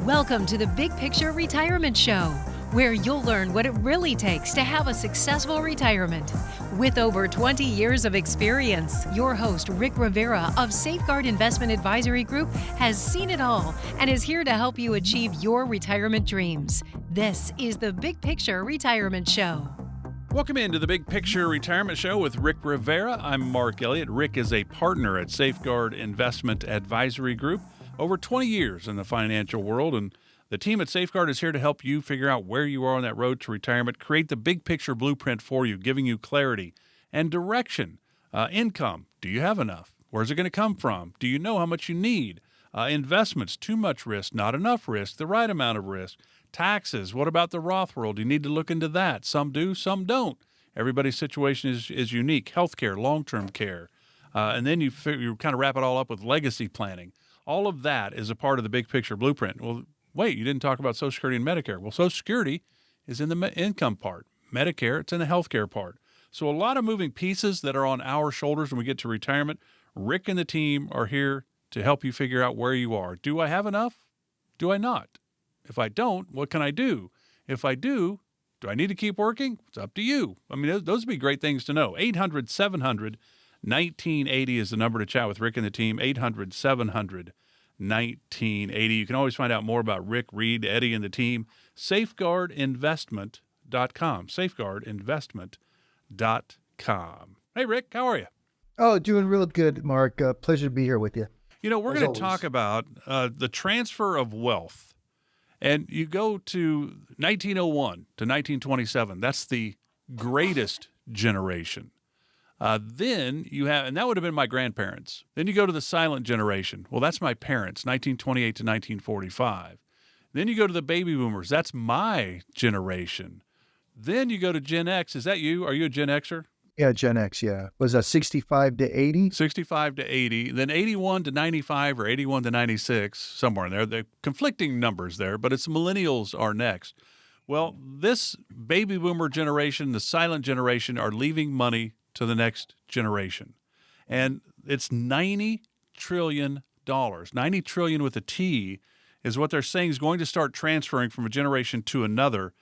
Welcome to the Big Picture Retirement Show, where you'll learn what it really takes to have a successful retirement. With over 20 years of experience, your host, Rick Rivera of Safeguard Investment Advisory Group, has seen it all and is here to help you achieve your retirement dreams. This is the Big Picture Retirement Show. Welcome into the Big Picture Retirement Show with Rick Rivera. I'm Mark Elliott. Rick is a partner at Safeguard Investment Advisory Group. Over 20 years in the financial world, and the team at Safeguard is here to help you figure out where you are on that road to retirement, create the big picture blueprint for you, giving you clarity and direction. Income, do you have enough? Where's it going to come from? Do you know how much you need? Investments, too much risk, not enough risk, the right amount of risk. Taxes, what about the Roth world? You need to look into that. Some do, some don't. Everybody's situation is unique. Healthcare, long-term care. And then you kind of wrap it all up with legacy planning. All of that is a part of the big picture blueprint. Well, wait, you didn't talk about Social Security and Medicare. Well, Social Security is in the income part. Medicare, it's in the healthcare part. So a lot of moving pieces that are on our shoulders when we get to retirement. Rick and the team are here to help you figure out where you are. Do I have enough? Do I not? If I don't, what can I do? If I do I need to keep working? It's up to you. I mean, those would be great things to know. 800-700-1980 is the number to chat with Rick and the team. 800-700-1980. You can always find out more about Rick, Reed, Eddie, and the team. Safeguardinvestment.com. Safeguardinvestment.com. Hey, Rick, how are you? Oh, doing real good, Mark. Pleasure to be here with you. You know, we're going to talk about the transfer of wealth. And you go to 1901 to 1927. That's the greatest generation. Then you have, and that would have been my grandparents. Then you go to the silent generation. Well, that's my parents, 1928 to 1945. Then you go to the baby boomers. That's my generation. Then you go to Gen X. Is that you? Are you a Gen Xer? Yeah, Gen X, yeah. Was that 65 to 80? 65 to 80. Then 81 to 95 or 81 to 96, somewhere in there. They're conflicting numbers there, but it's millennials are next. Well, this baby boomer generation, the silent generation, are leaving money to the next generation. And it's $90 trillion. 90 trillion with a T is what they're saying is going to start transferring from a generation to another.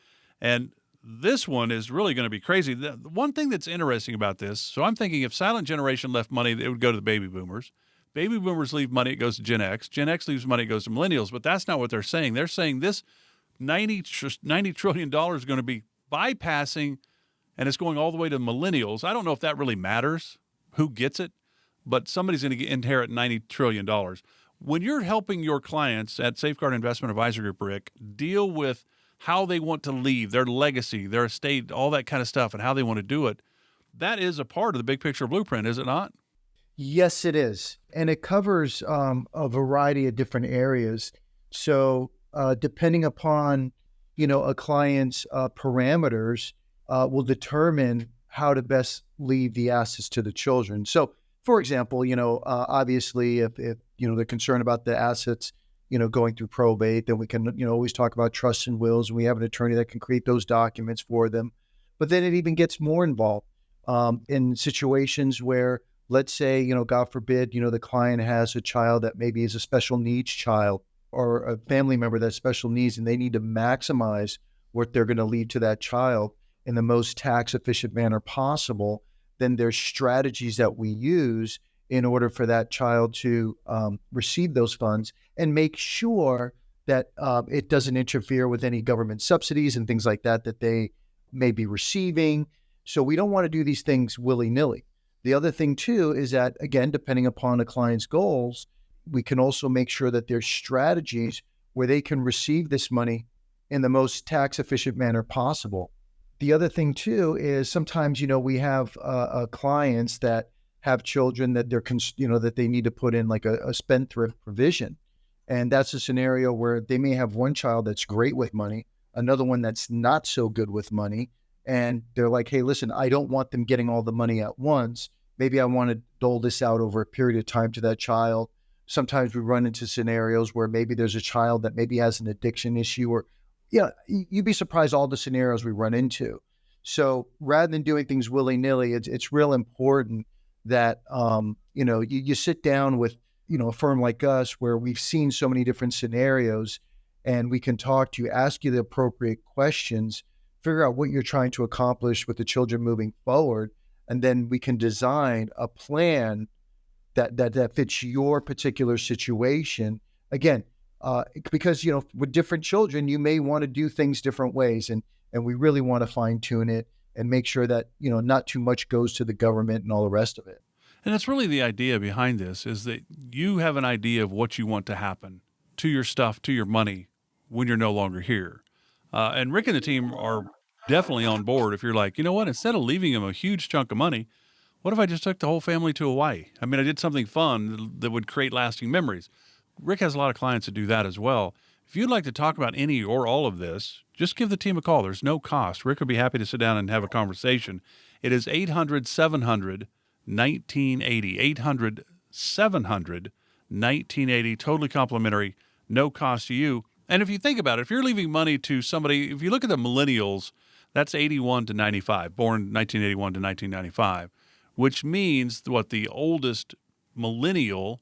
And this one is really going to be crazy. The one thing that's interesting about this, so I'm thinking if silent generation left money, it would go to the baby boomers. Baby boomers leave money, it goes to Gen X. Gen X leaves money, it goes to millennials. But that's not what they're saying. They're saying this $90 trillion is going to be bypassing, and it's going all the way to millennials. I don't know if that really matters, who gets it, but somebody's going to inherit $90 trillion. When you're helping your clients at Safeguard Investment Advisory Group, Rick, deal with how they want to leave, their legacy, their estate, all that kind of stuff, and how they want to do it, that is a part of the big picture blueprint, is it not? Yes, it is. And it covers a variety of different areas. So depending upon, a client's parameters will determine how to best leave the assets to the children. So, for example, obviously if they're concerned about the assets, going through probate, then we can, always talk about trusts and wills, and we have an attorney that can create those documents for them. But then it even gets more involved in situations where, let's say, God forbid, the client has a child that maybe is a special needs child or a family member that has special needs, and they need to maximize what they're going to leave to that child in the most tax efficient manner possible. Then there's strategies that we use in order for that child to receive those funds and make sure that it doesn't interfere with any government subsidies and things like that they may be receiving. So we don't want to do these things willy-nilly. The other thing too is that, again, depending upon a client's goals, we can also make sure that there's strategies where they can receive this money in the most tax-efficient manner possible. The other thing too is sometimes, we have clients that have children that that they need to put in like a spendthrift provision. And that's a scenario where they may have one child that's great with money, another one that's not so good with money. And they're like, hey, listen, I don't want them getting all the money at once. Maybe I want to dole this out over a period of time to that child. Sometimes we run into scenarios where maybe there's a child that maybe has an addiction issue, or you'd be surprised all the scenarios we run into. So rather than doing things willy-nilly, it's real important that, you sit down with, a firm like us where we've seen so many different scenarios and we can talk to you, ask you the appropriate questions, figure out what you're trying to accomplish with the children moving forward, and then we can design a plan that fits your particular situation. Again, because with different children, you may want to do things different ways, and we really want to fine tune it and make sure that not too much goes to the government and all the rest of it. And that's really the idea behind this, is that you have an idea of what you want to happen to your stuff, to your money, when you're no longer here. And Rick and the team are definitely on board. If you're like, you know what, instead of leaving them a huge chunk of money, what if I just took the whole family to Hawaii? I mean, I did something fun that would create lasting memories. Rick has a lot of clients that do that as well. If you'd like to talk about any or all of this, just give the team a call. There's no cost. Rick would be happy to sit down and have a conversation. It is 800-700-1980, 800-700-1980, totally complimentary, no cost to you. And if you think about it, if you're leaving money to somebody, if you look at the millennials, that's 81 to 95, born 1981 to 1995, which means what the oldest millennial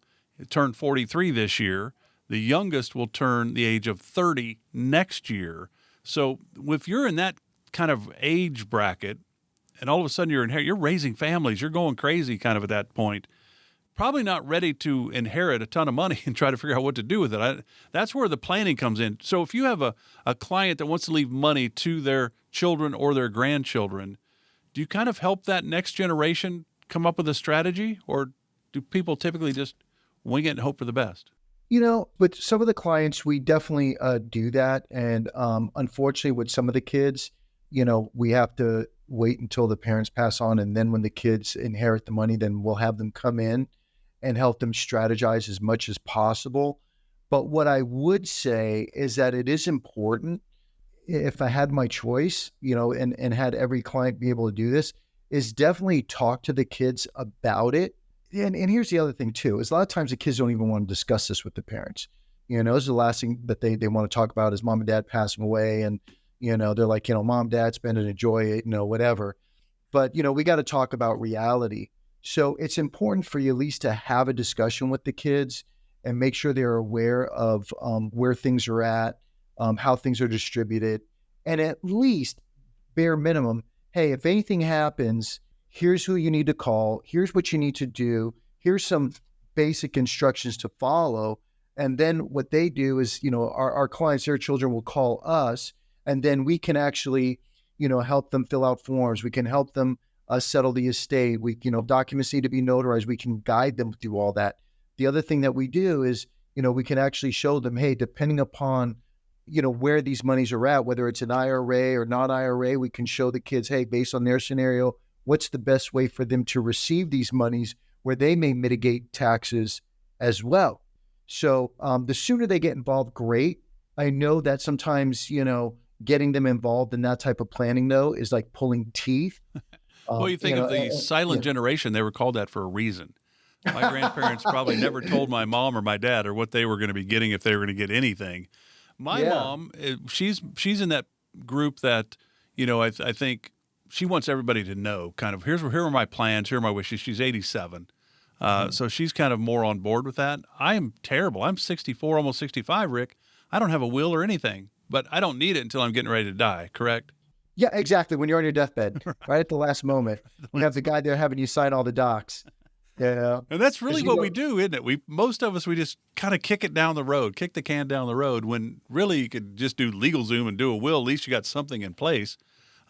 turned 43 this year. The youngest will turn the age of 30 next year. So if you're in that kind of age bracket and all of a sudden you're raising families, you're going crazy kind of at that point, probably not ready to inherit a ton of money and try to figure out what to do with it. That's where the planning comes in. So if you have a client that wants to leave money to their children or their grandchildren, do you kind of help that next generation come up with a strategy, or do people typically just wing it and hope for the best? With some of the clients, we definitely do that. And unfortunately, with some of the kids, we have to wait until the parents pass on. And then when the kids inherit the money, then we'll have them come in and help them strategize as much as possible. But what I would say is that it is important, if I had my choice, and had every client be able to do this, is definitely talk to the kids about it. And here's the other thing too, is a lot of times the kids don't even want to discuss this with the parents. This is the last thing that they want to talk about is mom and dad passing away. And, they're like, mom, dad, spend it, enjoy it, whatever. But, we got to talk about reality. So it's important for you at least to have a discussion with the kids and make sure they're aware of where things are at, how things are distributed, and at least bare minimum, hey, if anything happens, here's who you need to call. Here's what you need to do. Here's some basic instructions to follow. And then what they do is, our clients, their children will call us, and then we can actually, help them fill out forms. We can help them settle the estate. We, documents need to be notarized. We can guide them through all that. The other thing that we do is, we can actually show them, hey, depending upon, where these monies are at, whether it's an IRA or not IRA, we can show the kids, hey, based on their scenario, what's the best way for them to receive these monies where they may mitigate taxes as well. So the sooner they get involved, great. I know that sometimes, getting them involved in that type of planning, though, is like pulling teeth. Well, you think of the silent generation, they were called that for a reason. My grandparents probably never told my mom or my dad or what they were going to be getting if they were going to get anything. My mom, she's in that group that, I think she wants everybody to know kind of, here are my plans, here are my wishes. She's 87. So she's kind of more on board with that. I am terrible. I'm 64, almost 65, Rick. I don't have a will or anything, but I don't need it until I'm getting ready to die, correct? Yeah, exactly. When you're on your deathbed, right at the last moment, you have the guy there having you sign all the docs. Yeah. And that's really what we do, isn't it? Most of us, we just kind of kick it down the road, kick the can down the road, when really you could just do LegalZoom and do a will. At least you got something in place.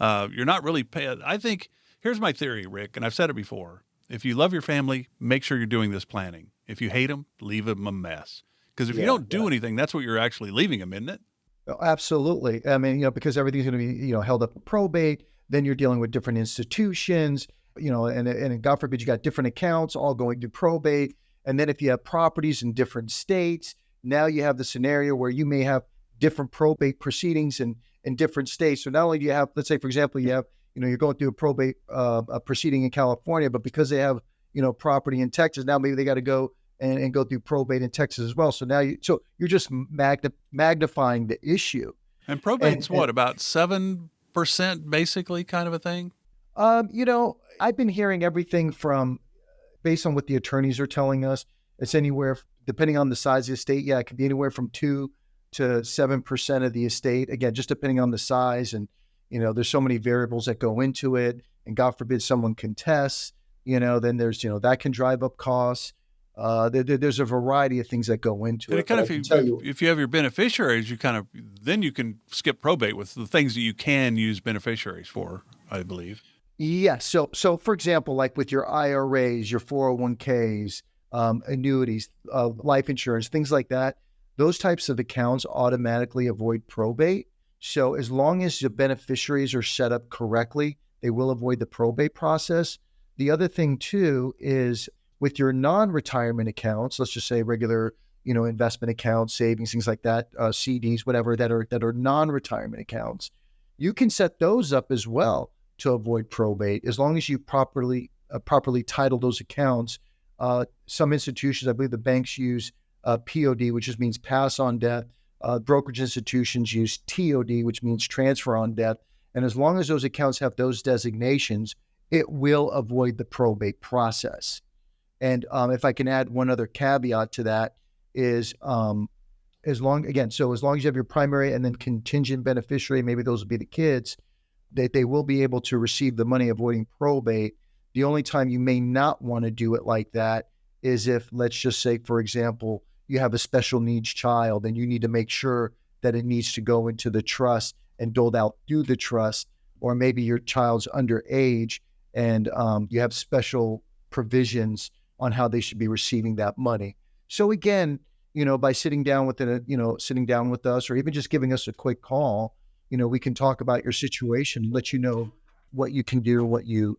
You're not really paying. I think, here's my theory, Rick, and I've said it before. If you love your family, make sure you're doing this planning. If you hate them, leave them a mess. Because if you don't do anything, that's what you're actually leaving them, isn't it? Oh, absolutely. I mean, because everything's going to be, held up in probate. Then you're dealing with different institutions, and God forbid you got different accounts all going to probate. And then if you have properties in different states, now you have the scenario where you may have different probate proceedings in different states. So not only do you have, let's say, for example, you have, you're going through a probate a proceeding in California, but because they have, property in Texas, now maybe they got to go and go through probate in Texas as well. So now you're just magnifying the issue. And probate's about 7% basically, kind of a thing? I've been hearing everything from, based on what the attorneys are telling us, it's anywhere, depending on the size of the state, it could be anywhere from 2 to 7% of the estate. Again, just depending on the size, and there's so many variables that go into it. And God forbid someone contests, then there's that can drive up costs. There's a variety of things that go into And it. kind of, if you have your beneficiaries, then you can skip probate with the things that you can use beneficiaries for, I believe. Yes. So for example, like with your IRAs, your 401ks, annuities, life insurance, things like that, those types of accounts automatically avoid probate. So as long as the beneficiaries are set up correctly, they will avoid the probate process. The other thing too is with your non-retirement accounts, let's just say regular, investment accounts, savings, things like that, CDs, whatever that are non-retirement accounts, you can set those up as well to avoid probate as long as you properly title those accounts. Some institutions, I believe the banks use POD, which just means pass on death. Brokerage institutions use TOD, which means transfer on death. And as long as those accounts have those designations, it will avoid the probate process. And if I can add one other caveat to that is as long as you have your primary and then contingent beneficiary, maybe those will be the kids, they will be able to receive the money avoiding probate. The only time you may not want to do it like that is if, let's just say, for example, you have a special needs child and you need to make sure that it needs to go into the trust and doled out through the trust, or maybe your child's underage and you have special provisions on how they should be receiving that money. So again, by sitting down with us, or even just giving us a quick call, we can talk about your situation, let you know what you can do, what you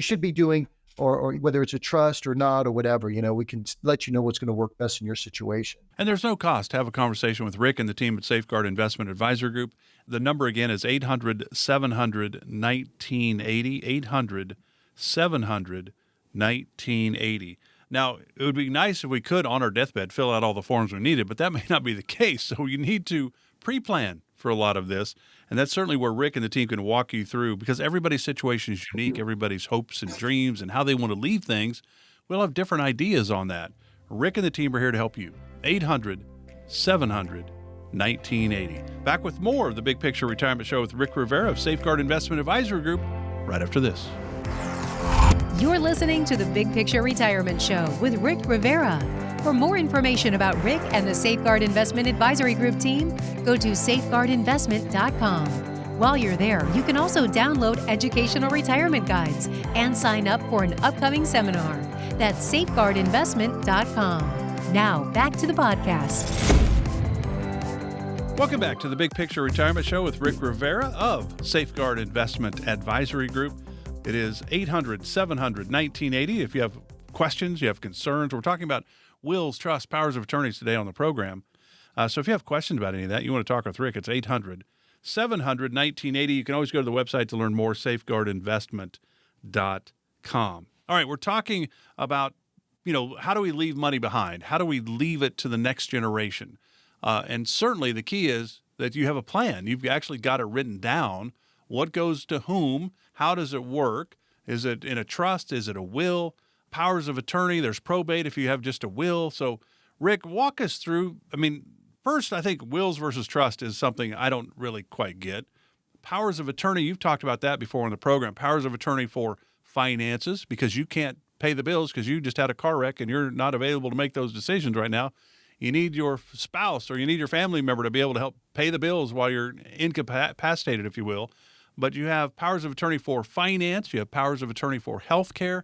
should be doing, or whether it's a trust or not, or whatever. We can let you know what's going to work best in your situation. And there's no cost to have a conversation with Rick and the team at Safeguard Investment Advisory Group. The number again is 800-700-1980, 800-700-1980. Now, it would be nice if we could, on our deathbed, fill out all the forms we needed, but that may not be the case. So you need to pre-plan for a lot of this. And that's certainly where Rick and the team can walk you through, because everybody's situation is unique. Everybody's hopes and dreams and how they want to leave things, we'll have different ideas on that. Rick and the team are here to help you. 800-700-1980. Back with more of the Big Picture Retirement Show with Rick Rivera of Safeguard Investment Advisory Group right after this. You're listening to the Big Picture Retirement Show with Rick Rivera. For more information about Rick and the Safeguard Investment Advisory Group team, go to safeguardinvestment.com. While you're there, you can also download educational retirement guides and sign up for an upcoming seminar. That's safeguardinvestment.com. Now, back to the podcast. Welcome back to the Big Picture Retirement Show with Rick Rivera of Safeguard Investment Advisory Group. It is 800-700-1980. If you have questions, you have concerns, we're talking about wills, trusts, powers of attorneys today on the program. So if you have questions about any of that, you want to talk with Rick, it's 800-700-1980. You can always go to the website to learn more, safeguardinvestment.com. All right, we're talking about, how do we leave money behind? How do we leave it to the next generation? And certainly the key is that you have a plan. You've actually got it written down. What goes to whom? How does it work? Is it in a trust? Is it a will? Powers of attorney, there's probate if you have just a will. So, Rick, walk us through. First, I think wills versus trust is something I don't really quite get. Powers of attorney, you've talked about that before in the program. Powers of attorney for finances, because you can't pay the bills because you just had a car wreck and you're not available to make those decisions right now. You need your spouse or you need your family member to be able to help pay the bills while you're incapacitated, if you will. But you have powers of attorney for finance. You have powers of attorney for health care.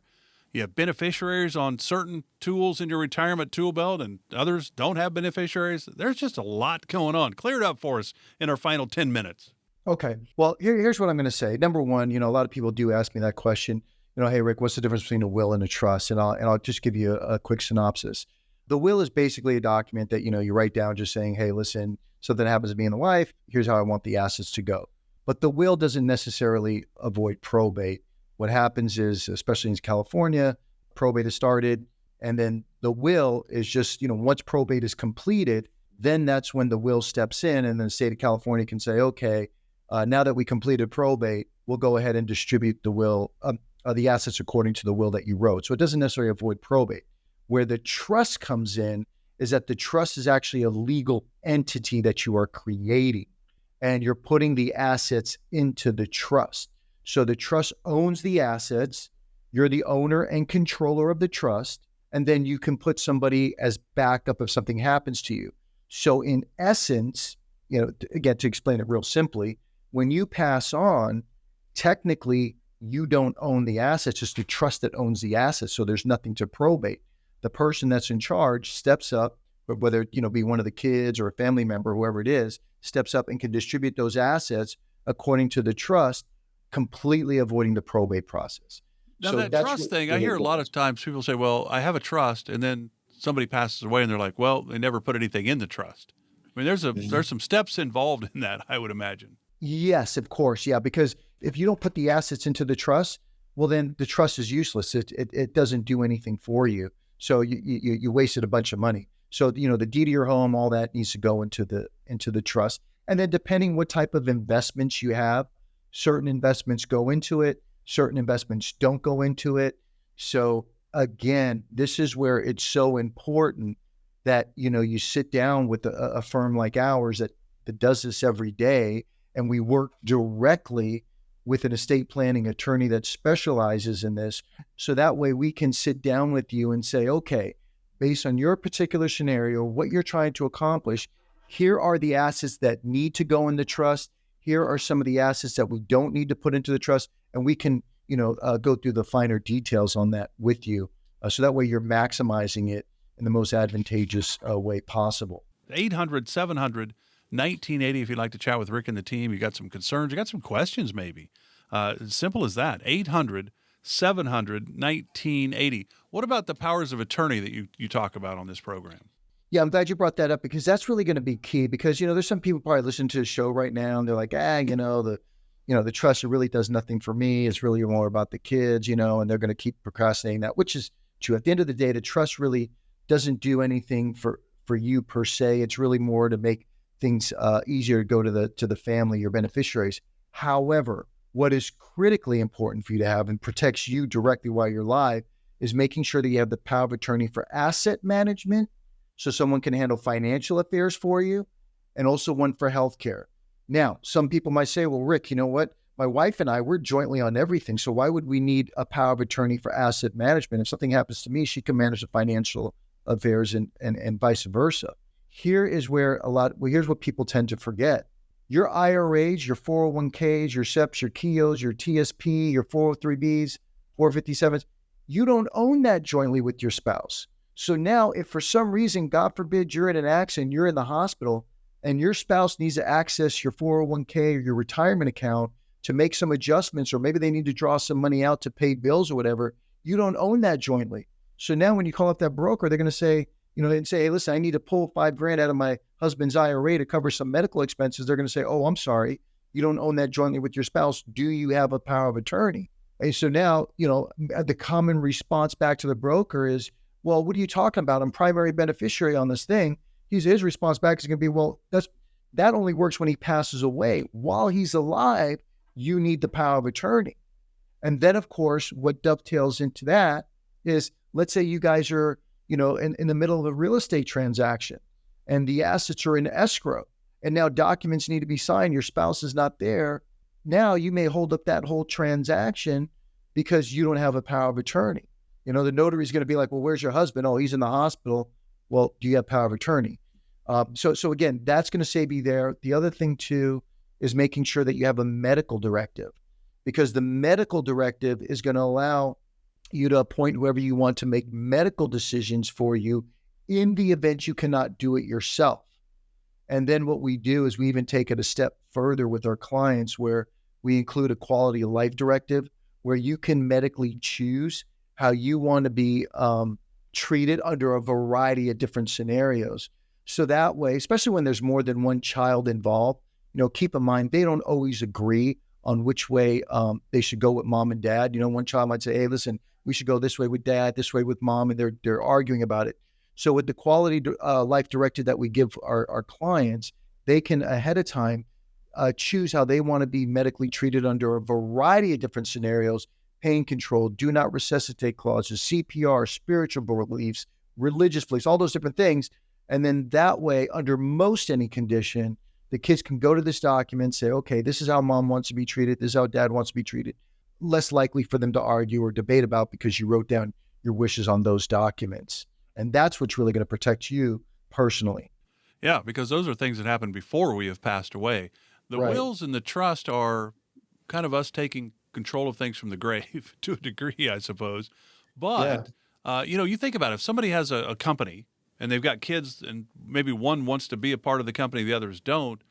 You have beneficiaries on certain tools in your retirement tool belt, and others don't have beneficiaries. There's just a lot going on. Clear it up for us in our final 10 minutes. Okay. Well, here's what I'm going to say. Number one, a lot of people do ask me that question. Hey, Rick, what's the difference between a will and a trust? And I'll just give you a quick synopsis. The will is basically a document that, you write down just saying, hey, listen, something happens to me and the wife. Here's how I want the assets to go. But the will doesn't necessarily avoid probate. What happens is, especially in California, probate is started, and then the will is just, once probate is completed, then that's when the will steps in, and then the state of California can say, okay, now that we completed probate, we'll go ahead and distribute the will, the assets according to the will that you wrote. So it doesn't necessarily avoid probate. Where the trust comes in is that the trust is actually a legal entity that you are creating, and you're putting the assets into the trust. So the trust owns the assets. You're the owner and controller of the trust, and then you can put somebody as backup if something happens to you. So in essence, again, to explain it real simply, when you pass on, technically you don't own the assets, it's the trust that owns the assets. So there's nothing to probate. The person that's in charge steps up, whether it be one of the kids or a family member, whoever it is, steps up and can distribute those assets according to the trust, completely avoiding the probate process. Now, that trust thing, I hear a lot of times people say, well, I have a trust, and then somebody passes away and they're like, well, they never put anything in the trust. I mean, there's some steps involved in that, I would imagine. Yes, of course. Yeah, because if you don't put the assets into the trust, well, then the trust is useless. It doesn't do anything for you. So you wasted a bunch of money. So, the deed of your home, all that needs to go into the trust. And then depending what type of investments you have, certain investments go into it, certain investments don't go into it. So again, this is where it's so important that, you sit down with a firm like ours that does this every day, and we work directly with an estate planning attorney that specializes in this. So that way we can sit down with you and say, okay, based on your particular scenario, what you're trying to accomplish, here are the assets that need to go in the trust. Here are some of the assets that we don't need to put into the trust. And we can, go through the finer details on that with you. So that way you're maximizing it in the most advantageous way possible. 800-700-1980 if you'd like to chat with Rick and the team. You got some concerns, you got some questions maybe. As simple as that. 800-700-1980. What about the powers of attorney that you talk about on this program? Yeah, I'm glad you brought that up, because that's really going to be key, because, there's some people probably listening to the show right now and they're like, the trust really does nothing for me. It's really more about the kids, and they're going to keep procrastinating that, which is true. At the end of the day, the trust really doesn't do anything for you per se. It's really more to make things easier to go to the family, your beneficiaries. However, what is critically important for you to have and protects you directly while you're alive is making sure that you have the power of attorney for asset management, so someone can handle financial affairs for you, and also one for healthcare. Now, some people might say, well, Rick, you know what? My wife and I, we're jointly on everything. So why would we need a power of attorney for asset management? If something happens to me, she can manage the financial affairs and vice versa. Here's what people tend to forget. Your IRAs, your 401ks, your SEPs, your KEOs, your TSP, your 403Bs, 457s, you don't own that jointly with your spouse. So now if for some reason, God forbid, you're in an accident, you're in the hospital, and your spouse needs to access your 401k or your retirement account to make some adjustments, or maybe they need to draw some money out to pay bills or whatever, you don't own that jointly. So now when you call up that broker, they're going to say, they'd say, hey, listen, I need to pull $5,000 out of my husband's IRA to cover some medical expenses. They're going to say, oh, I'm sorry, you don't own that jointly with your spouse. Do you have a power of attorney? And so now, the common response back to the broker is, well, what are you talking about? I'm primary beneficiary on this thing. His response back is going to be, well, that only works when he passes away. While he's alive, you need the power of attorney. And then, of course, what dovetails into that is, let's say you guys are, in the middle of a real estate transaction and the assets are in escrow, and now documents need to be signed. Your spouse is not there. Now you may hold up that whole transaction because you don't have a power of attorney. The notary is going to be like, well, where's your husband? Oh, he's in the hospital. Well, do you have power of attorney? So again, that's going to save you there. The other thing too is making sure that you have a medical directive, because the medical directive is going to allow you to appoint whoever you want to make medical decisions for you in the event you cannot do it yourself. And then what we do is we even take it a step further with our clients, where we include a quality of life directive, where you can medically choose how you want to be treated under a variety of different scenarios. So that way, especially when there's more than one child involved, keep in mind, they don't always agree on which way they should go with mom and dad. One child might say, hey, listen, we should go this way with dad, this way with mom, and they're arguing about it. So with the quality life directive that we give our clients, they can ahead of time choose how they want to be medically treated under a variety of different scenarios: pain control, do not resuscitate clauses, CPR, spiritual beliefs, religious beliefs, all those different things. And then that way, under most any condition, the kids can go to this document, say, okay, this is how mom wants to be treated. This is how dad wants to be treated. Less likely for them to argue or debate about because you wrote down your wishes on those documents. And that's what's really going to protect you personally. Yeah, because those are things that happened before we have passed away. The Right. wills and the trust are kind of us taking control of things from the grave to a degree, I suppose. But, you think about it, if somebody has a company and they've got kids and maybe one wants to be a part of the company, the others don't,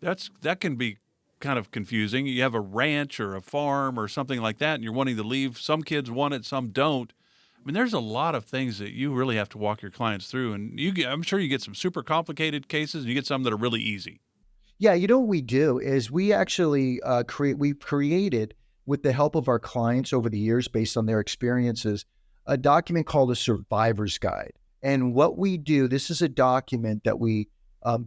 that can be kind of confusing. You have a ranch or a farm or something like that, and you're wanting to leave. Some kids want it, some don't. I mean, there's a lot of things that you really have to walk your clients through, and I'm sure you get some super complicated cases, and you get some that are really easy. Yeah, you know what we do is we actually we've created, with the help of our clients over the years based on their experiences, a document called a survivor's guide. And what we do, this is a document that we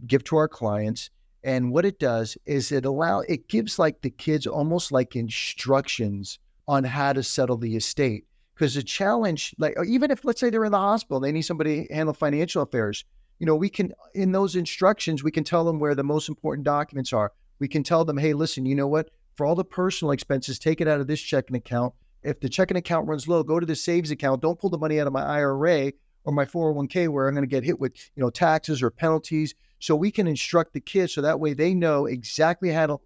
give to our clients. And what it does is it gives like the kids almost like instructions on how to settle the estate. Because the challenge, like even if let's say they're in the hospital, they need somebody to handle financial affairs. We can, in those instructions, we can tell them where the most important documents are. We can tell them, hey, listen, you know what? For all the personal expenses, take it out of this checking account. If the checking account runs low, go to the saves account. Don't pull the money out of my IRA or my 401k where I'm going to get hit with, taxes or penalties. So we can instruct the kids so that way they know exactly how to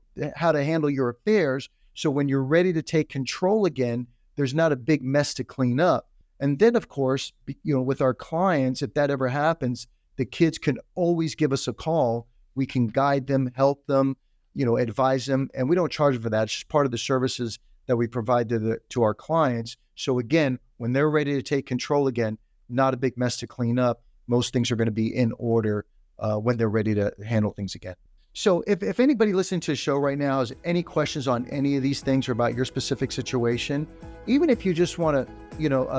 handle your affairs. So when you're ready to take control again, there's not a big mess to clean up. And then, of course, with our clients, if that ever happens, the kids can always give us a call. We can guide them, help them, advise them. And we don't charge them for that. It's just part of the services that we provide to our clients. So again, when they're ready to take control again, not a big mess to clean up. Most things are going to be in order when they're ready to handle things again. So if anybody listening to the show right now has any questions on any of these things or about your specific situation, even if you just want to,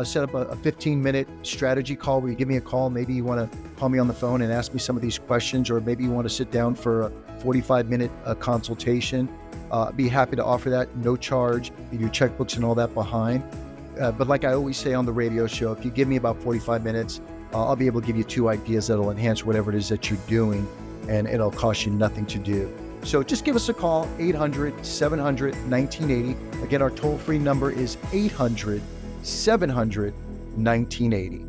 set up a 15-minute strategy call where you give me a call, maybe you want to call me on the phone and ask me some of these questions, or maybe you want to sit down for a 45-minute consultation, I'd be happy to offer that, no charge, leave your checkbooks and all that behind. But like I always say on the radio show, if you give me about 45 minutes, I'll be able to give you 2 ideas that'll enhance whatever it is that you're doing, and it'll cost you nothing to do. So just give us a call, 800-700-1980. Again, our toll-free number is 800-700-1980.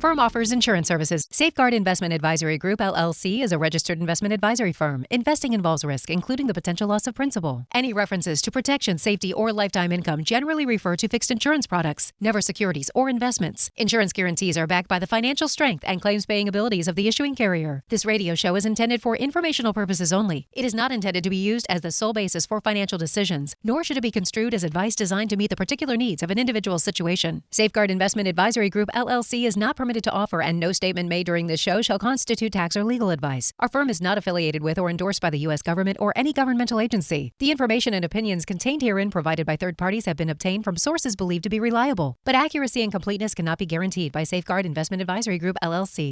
Firm offers insurance services. Safeguard Investment Advisory Group, LLC is a registered investment advisory firm. Investing involves risk, including the potential loss of principal. Any references to protection, safety, or lifetime income generally refer to fixed insurance products, never securities or investments. Insurance guarantees are backed by the financial strength and claims-paying abilities of the issuing carrier. This radio show is intended for informational purposes only. It is not intended to be used as the sole basis for financial decisions, nor should it be construed as advice designed to meet the particular needs of an individual's situation. Safeguard Investment Advisory Group, LLC is not permitted to offer, and no statement made during this show shall constitute tax or legal advice. Our firm is not affiliated with or endorsed by the U.S. government or any governmental agency. The information and opinions contained herein provided by third parties have been obtained from sources believed to be reliable, but accuracy and completeness cannot be guaranteed by Safeguard Investment Advisory Group, LLC.